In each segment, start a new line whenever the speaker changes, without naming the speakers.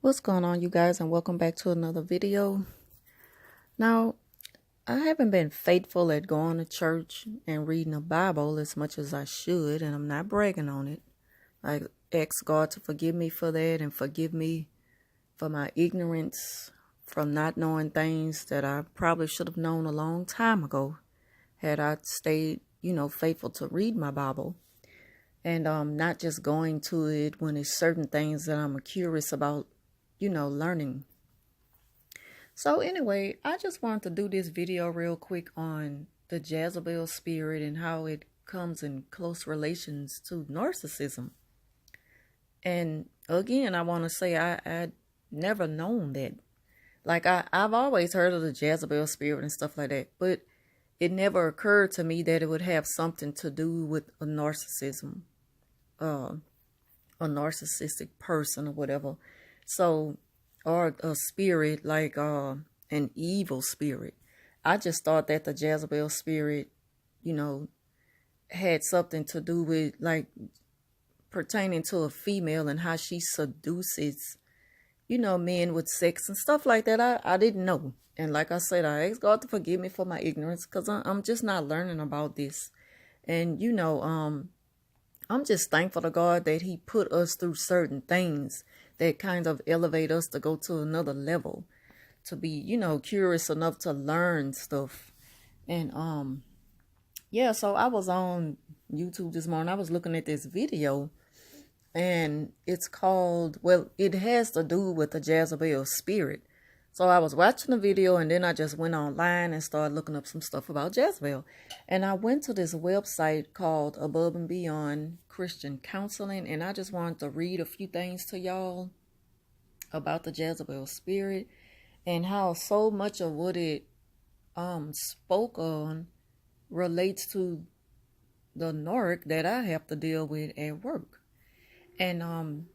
What's going on, you guys, and welcome back to another video. Now, I haven't been faithful at going to church and reading the Bible as much as I should, and I'm not bragging on it. I ask God to forgive me for that and forgive me for my ignorance from not knowing things that I probably should have known a long time ago had I stayed, faithful to read my Bible and not just going to it when it's certain things that I'm curious about learning. So anyway, I just wanted to do this video real quick on the Jezebel spirit and how it comes in close relations to narcissism. And again, I want to say I never known that. Like I've always heard of the Jezebel spirit and stuff like that, but it never occurred to me that it would have something to do with a narcissistic person or whatever. So, or a spirit like an evil spirit. I just thought that the Jezebel spirit, had something to do with like pertaining to a female and how she seduces, men with sex and stuff like that. I didn't know. And like I said, I asked God to forgive me for my ignorance because I'm just not learning about this. And, I'm just thankful to God that he put us through certain things that kind of elevate us to go to another level, to be, curious enough to learn stuff. And, so I was on YouTube this morning. I was looking at this video and it's called, it has to do with the Jezebel spirit. So I was watching the video and then I just went online and started looking up some stuff about Jezebel. And I went to this website called Above and Beyond Christian Counseling. And I just wanted to read a few things to y'all about the Jezebel spirit and how so much of what it spoke on relates to the narc that I have to deal with at work. And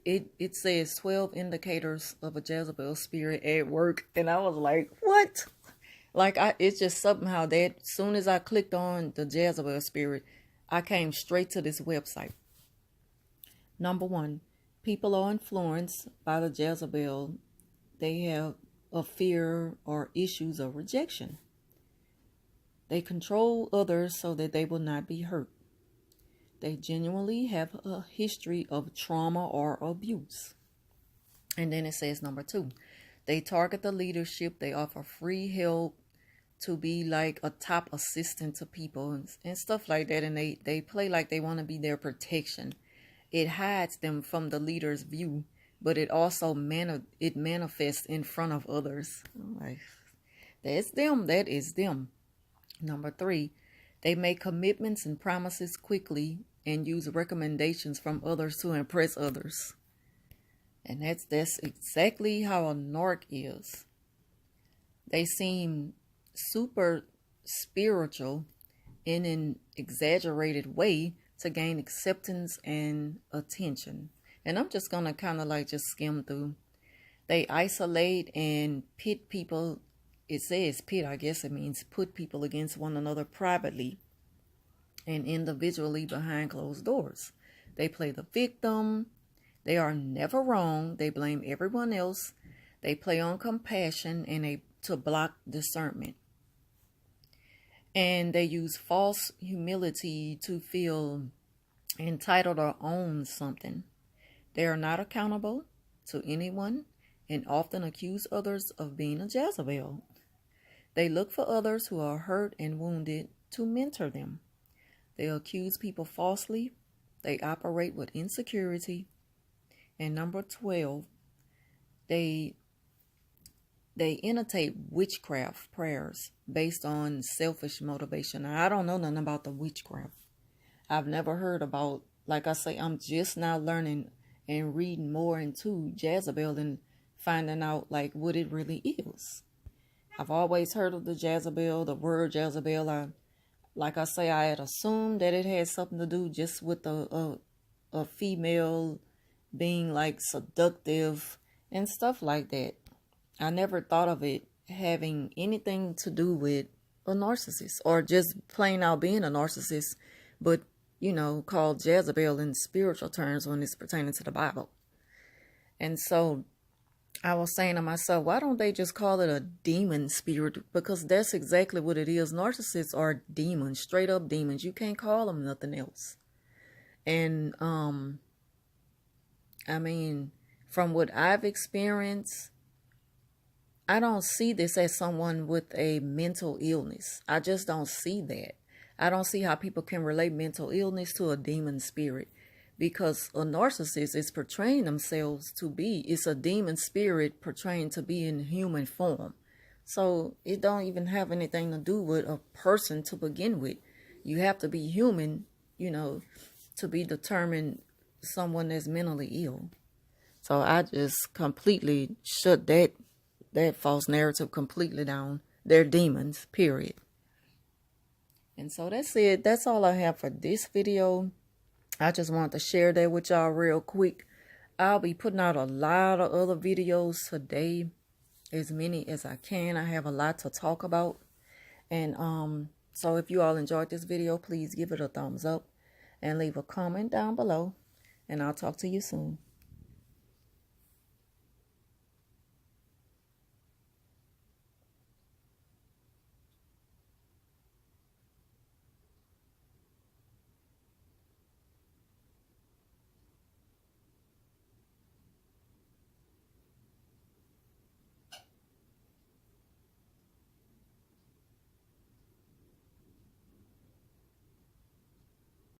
It says 12 indicators of a Jezebel spirit at work. And I was like, what? Like, it's just somehow that as soon as I clicked on the Jezebel spirit, I came straight to this website. Number 1, people are influenced by the Jezebel. They have a fear or issues of rejection. They control others so that they will not be hurt. They genuinely have a history of trauma or abuse. And then it says number 2, they target the leadership. They offer free help to be like a top assistant to people and stuff like that. And they play like they want to be their protection. It hides them from the leader's view, but it also manifests in front of others. Like, that's them. That is them. Number 3, they make commitments and promises quickly and use recommendations from others to impress others. And that's exactly how a narc is. They seem super spiritual in an exaggerated way to gain acceptance and attention. And I'm just going to kind of like just skim through. They isolate and pit people. It says pit, I guess it means put people against one another privately and individually behind closed doors. They play the victim. They are never wrong. They blame everyone else. They play on compassion and to block discernment. And they use false humility to feel entitled or own something. They are not accountable to anyone and often accuse others of being a Jezebel. They look for others who are hurt and wounded to mentor them. They accuse people falsely. They operate with insecurity. And number 12, they imitate witchcraft prayers based on selfish motivation. Now, I don't know nothing about the witchcraft. I've never heard about, like I say, I'm just now learning and reading more into Jezebel and finding out like what it really is. I've always heard of the Jezebel, the word Jezebel. Like I say, I had assumed that it had something to do just with a female being like seductive and stuff like that. I never thought of it having anything to do with a narcissist or just plain out being a narcissist, but, called Jezebel in spiritual terms when it's pertaining to the Bible. And so I was saying to myself, why don't they just call it a demon spirit? Because that's exactly what it is. Narcissists are demons, straight up demons. You can't call them nothing else. And I mean, from what I've experienced, I don't see this as someone with a mental illness. I just don't see that. I don't see how people can relate mental illness to a demon spirit, because a narcissist is portraying themselves to be, it's a demon spirit portraying to be in human form. So it don't even have anything to do with a person to begin with. You have to be human, to be determined someone that's mentally ill. So I just completely shut that false narrative completely down. They're demons, period. And so that's it. That's all I have for this video. I just wanted to share that with y'all real quick. I'll be putting out a lot of other videos today, as many as I can. I have a lot to talk about. And so if you all enjoyed this video, please give it a thumbs up and leave a comment down below. And I'll talk to you soon.